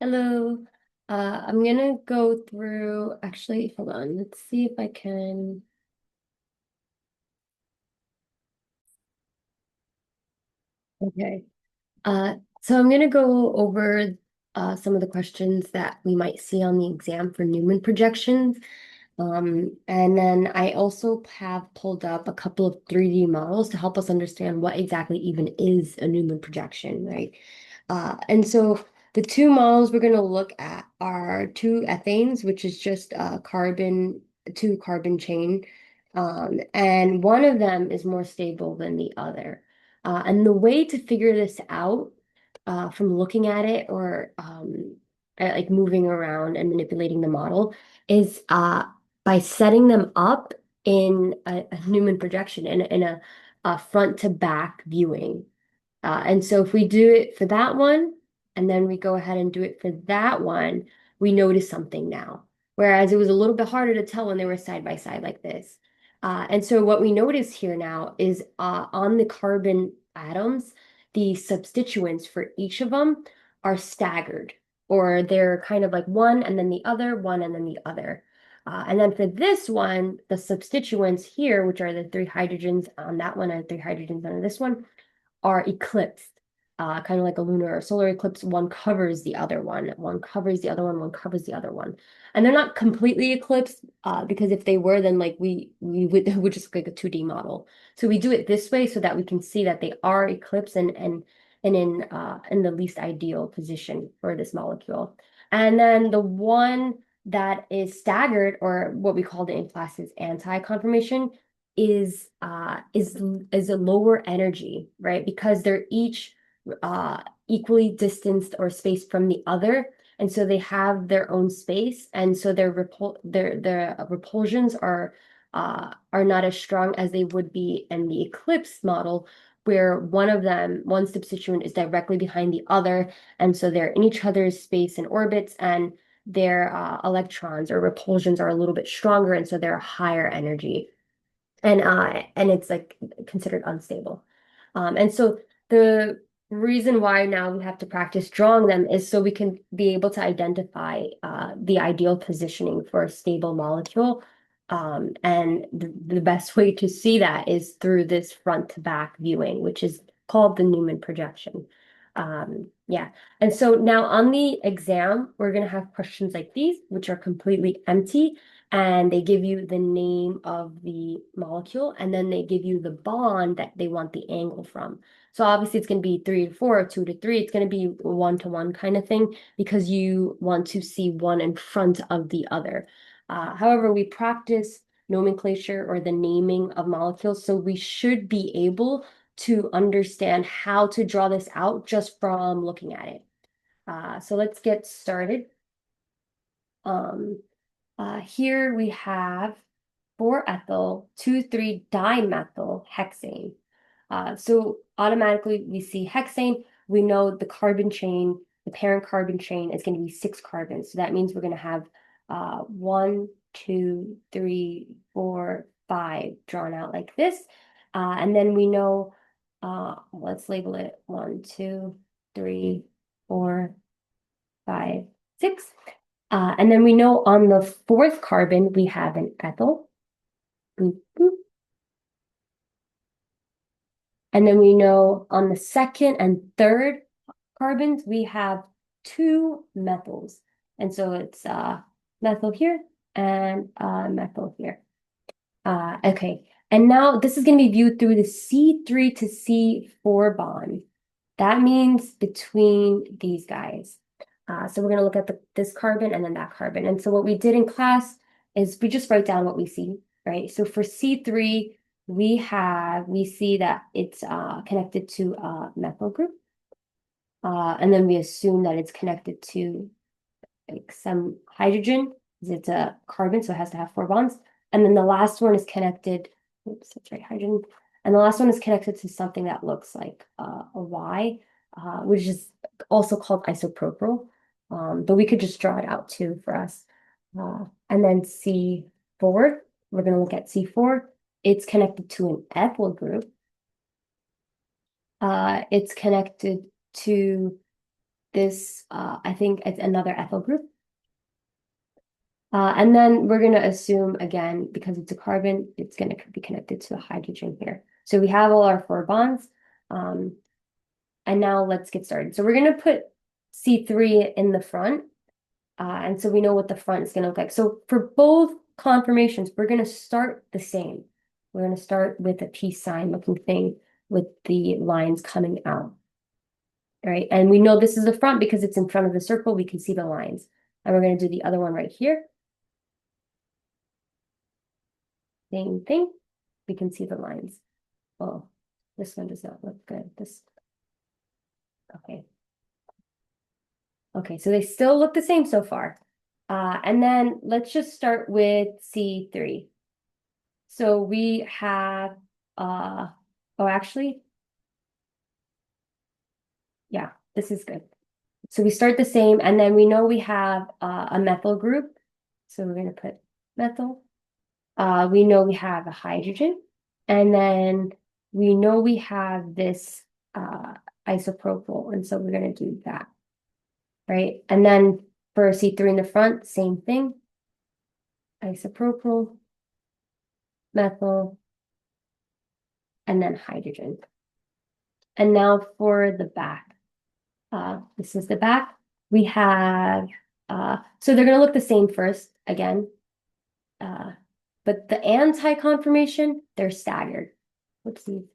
Hello. I'm gonna go through, actually, hold on. Let's see if I can. Okay. So I'm gonna go over some of the questions that we might see on the exam for Newman projections. And then I also have pulled up a couple of 3D models to help us understand what exactly even is a Newman projection, right? And so the two models we're going to look at are two ethanes, which is just two carbon chain. And one of them is more stable than the other. And the way to figure this out from looking at it or like moving around and manipulating the model is by setting them up in a Newman projection in a front to back viewing. And so if we do it for that one, and then we go ahead and do it for that one, we notice something now. Whereas it was a little bit harder to tell when they were side by side like this. And so what we notice here now is on the carbon atoms, the substituents for each of them are staggered, or they're kind of like one and then the other, one and then the other. And then for this one, the substituents here, which are the three hydrogens on that one and three hydrogens on this one, are eclipsed. Kind of like a lunar or solar eclipse, one covers the other one covers the other one covers the other one. And they're not completely eclipsed, because if they were, then like we would it would just look like a 2D model. So we do it this way so that we can see that they are eclipsed and in the least ideal position for this molecule. And then the one that is staggered, or what we called it in class is anti-conformation, is is a lower energy, right? Because they're each equally distanced or spaced from the other, and so they have their own space, and so their repulsions are not as strong as they would be in the eclipse model, where one substituent is directly behind the other, and so they're in each other's space and orbits, and their electrons or repulsions are a little bit stronger, and so they're a higher energy and it's like considered unstable. And so the reason why now we have to practice drawing them is so we can be able to identify the ideal positioning for a stable molecule. And the best way to see that is through this front to back viewing, which is called the Newman projection. Yeah. And so now on the exam, we're going to have questions like these, which are completely empty, and they give you the name of the molecule, and then they give you the bond that they want the angle from. So obviously it's going to be 3 to 4, 2 to 3. It's going to be 1 to 1 kind of thing because you want to see one in front of the other. However, we practice nomenclature or the naming of molecules, so we should be able to understand how to draw this out just from looking at it. So let's get started. Um, Here we have 4-ethyl 2,3-dimethyl hexane. So automatically we see hexane. We know the carbon chain, the parent carbon chain is going to be 6 carbons. So that means we're going to have 1, 2, 3, 4, 5 drawn out like this. And then we know, let's label it 1, 2, 3, 4, 5, 6. And then we know on the fourth carbon, we have an ethyl. Boop, boop. And then we know on the second and third carbons, we have two methyls. And so it's methyl here and methyl here. Okay. And now this is going to be viewed through the C3 to C4 bond. That means between these guys. So we're going to look at this carbon and then that carbon. And so what we did in class is we just write down what we see, right? So for C3, we see that it's connected to a methyl group. And then we assume that it's connected to like some hydrogen, because it's a carbon, so it has to have 4 bonds. And then the last one is connected, oops, that's right, hydrogen. And the last one is connected to something that looks like a Y, which is also called isopropyl. But we could just draw it out too for us. And then C4, we're going to look at C4. It's connected to an ethyl group. It's connected to this, I think it's another ethyl group. And then we're going to assume, again, because it's a carbon, it's going to be connected to the hydrogen here. So we have all our 4 bonds. And now let's get started. So we're going to put C3 in the front. And so we know what the front is going to look like. So for both conformations, we're going to start the same. We're going to start with a peace sign looking thing with the lines coming out. All right. And we know this is the front because it's in front of the circle. We can see the lines. And we're going to do the other one right here. Same thing. We can see the lines. Oh, this one does not look good. Okay. Okay, so they still look the same so far. And then let's just start with C3. So we have, oh, actually, yeah, this is good. So we start the same, and then we know we have a methyl group. So we're going to put methyl. We know we have a hydrogen, and then we know we have this isopropyl, and so we're going to do that, right? And then for C3 in the front, same thing. Isopropyl, methyl, and then hydrogen. And now for the back. This is the back. We have, so they're going to look the same first, again. But the anti-conformation, they're staggered. Whoopsie.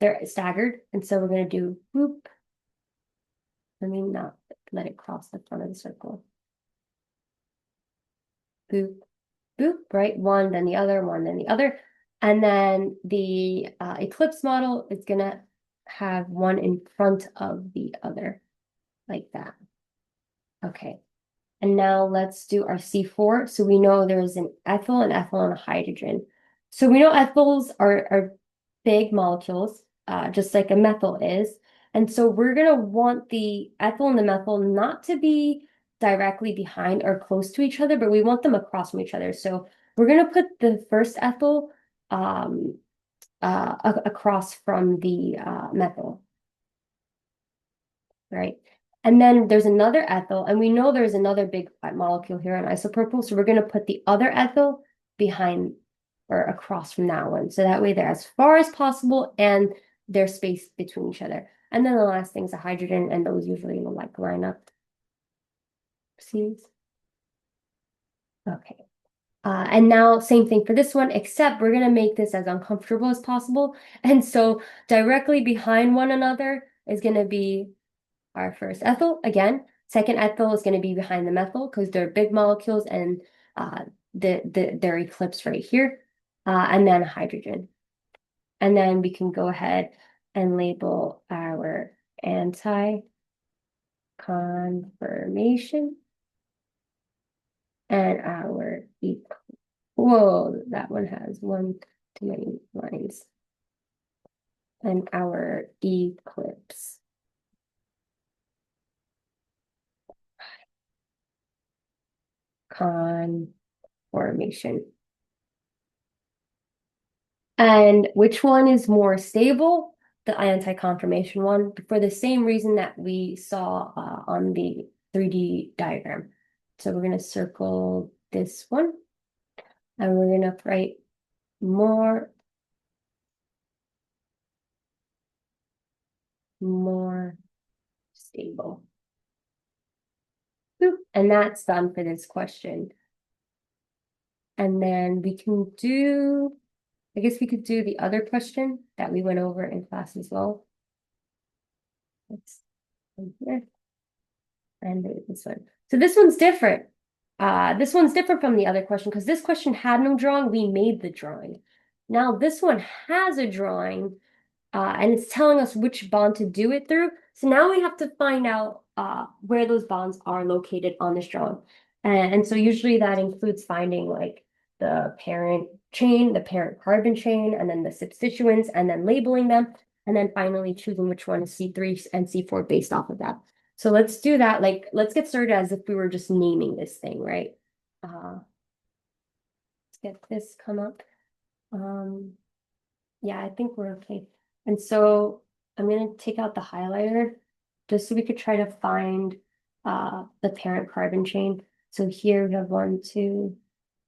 They're staggered. And so we're going to do boop. Let me not let it cross the front of the circle. Boop, boop, right? One, then the other, one, then the other. And then the eclipse model is going to have one in front of the other, like that. Okay. And now let's do our C4. So we know there's an ethyl, and a hydrogen. So we know ethyls are big molecules, just like a methyl is. And so we're going to want the ethyl and the methyl not to be directly behind or close to each other, but we want them across from each other. So we're going to put the first ethyl across from the methyl, right? And then there's another ethyl, and we know there's another big molecule here on isopropyl, so we're going to put the other ethyl behind or across from that one. So that way they're as far as possible and they're spaced between each other. And then the last thing is a hydrogen, and those usually like line up. See? Okay. And now same thing for this one, except we're going to make this as uncomfortable as possible. And so directly behind one another is going to be our first ethyl again. Second ethyl is going to be behind the methyl because they're big molecules, and they're eclipsed right here. And then hydrogen. And then we can go ahead and label our anti-conformation and our whoa, that one has one too many lines. And our eclipse. Conformation. And which one is more stable? The anti-conformation one, for the same reason that we saw on the 3D diagram. So we're going to circle this one, and we're going to write more stable. Boop. And that's done for this question. And then we can do, I guess we could do the other question that we went over in class as well. Let's here. And this one. So this one's different. This one's different from the other question because this question had no drawing. We made the drawing. Now this one has a drawing, and it's telling us which bond to do it through. So now we have to find out where those bonds are located on this drawing. And so usually that includes finding like the parent chain, the parent carbon chain, and then the substituents, and then labeling them, and then finally choosing which one is C3 and C4 based off of that. So let's do that. Like, let's get started as if we were just naming this thing, right? Let's get this come up. Yeah, I think we're okay. And so I'm going to take out the highlighter just so we could try to find the parent carbon chain. So here we have 1, 2,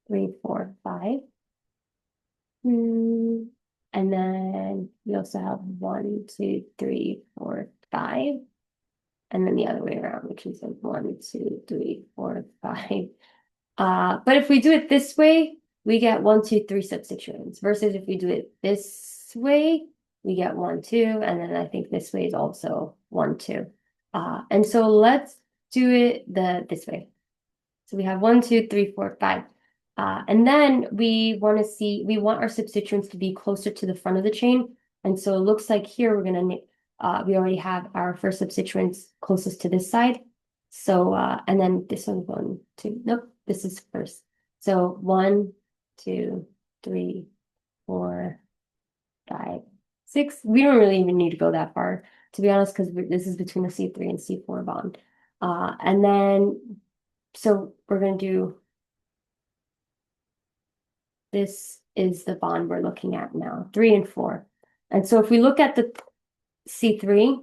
3, 4, 5. And then we also have 1, 2, 3, 4, 5. And then the other way around, which is like 1, 2, 3, 4, 5. But if we do it this way, we get 1, 2, 3 substituents versus if we do it this way, we get 1, 2, and then I think this way is also 1, 2. And so let's do it this way. So we have 1, 2, 3, 4, 5. And then we want our substituents to be closer to the front of the chain. And so it looks like here we already have our first substituents closest to this side. So, and then this one's 1, 2, nope, this is first. So 1, 2, 3, 4, 5, 6. We don't really even need to go that far, to be honest, because this is between the C3 and C4 bond. And then, so we're going to do, this is the bond we're looking at now, 3 and 4. And so if we look at the C3,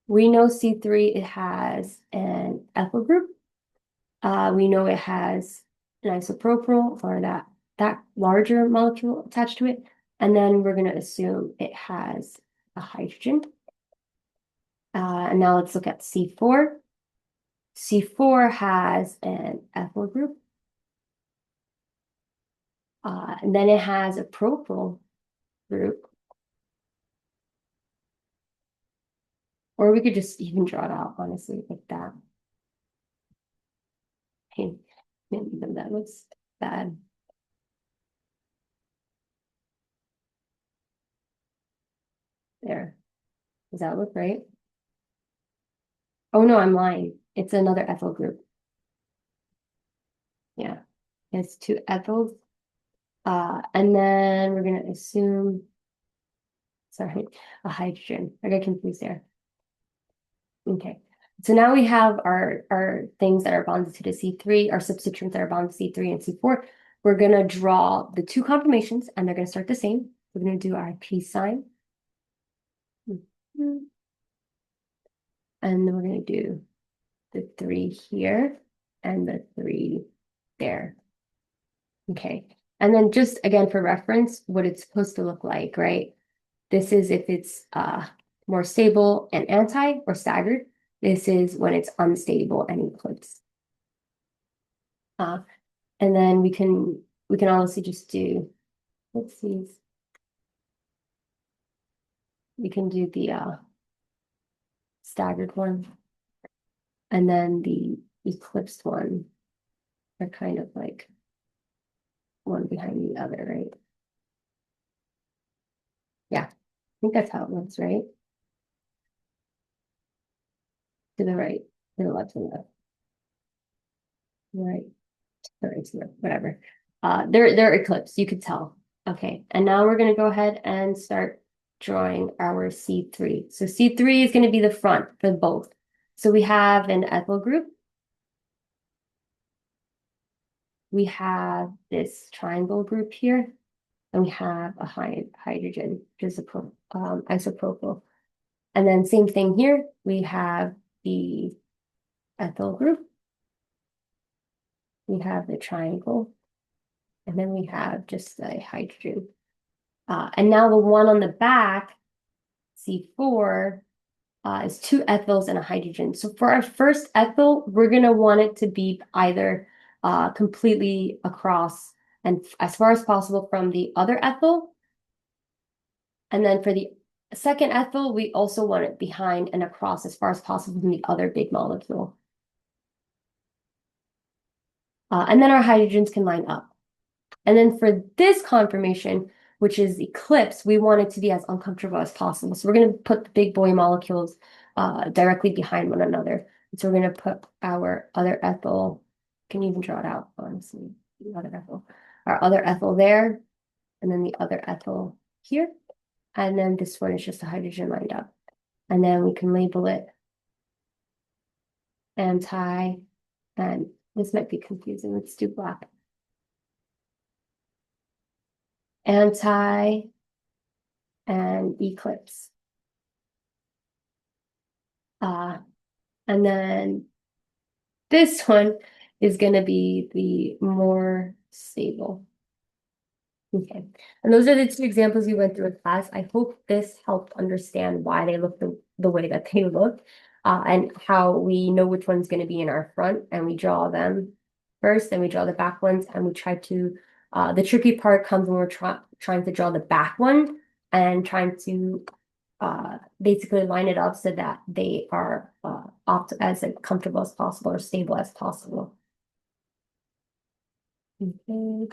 we know C3, it has an ethyl group. We know it has an isopropyl or that larger molecule attached to it. And then we're going to assume it has a hydrogen. And now let's look at C4. C4 has an ethyl group. And then it has a propyl group. Or we could just even draw it out, honestly, like that. Hey, maybe that looks bad. There. Does that look right? Oh no, I'm lying. It's another ethyl group. Yeah. It's 2 ethyls. And then we're gonna assume, sorry, a hydrogen. I got confused there. Okay. So now we have our things that are bonded to the C3, our substituents that are bonded to C3 and C4. We're gonna draw the 2 conformations and they're gonna start the same. We're gonna do our peace sign. And then we're gonna do the 3 here and the 3 there. Okay. And then just again for reference, what it's supposed to look like, right? This is if it's more stable and anti or staggered. This is when it's unstable and eclipsed. And then we can honestly just do, let's see, we can do the staggered one. And then the eclipsed one are kind of like one behind the other, right? Yeah, I think that's how it looks, right? To the right, to the left, to the left. Right. Sorry, whatever. They're eclipsed, you could tell. Okay, and now we're gonna go ahead and start drawing our C3. So C3 is gonna be the front for both. So we have an ethyl group. We have this triangle group here, and we have a hydrogen, which is a isopropyl. And then same thing here, we have the ethyl group. We have the triangle, and then we have just a hydrogen. And now the one on the back, C4, is 2 ethyls and a hydrogen. So for our first ethyl, we're going to want it to be either completely across and as far as possible from the other ethyl. And then for the second ethyl, we also want it behind and across as far as possible from the other big molecule. And then our hydrogens can line up. And then for this conformation, which is eclipse, we want it to be as uncomfortable as possible. So we're going to put the big boy molecules directly behind one another. And so we're going to put our other ethyl, can you even draw it out, honestly, the other ethyl, our other ethyl there, and then the other ethyl here. And then this one is just a hydrogen lined up. And then we can label it anti, and this might be confusing. Let's do black. Anti and and eclipse. Uh, and then this one is going to be the more stable. Okay, and those are the two examples we went through in class. I hope this helped understand why they look the way that they look, and how we know which one's going to be in our front, and we draw them first, and we draw the back ones, and we try to, the tricky part comes when we're trying to draw the back one and trying to basically line it up so that they are opt as comfortable as possible or stable as possible. Okay.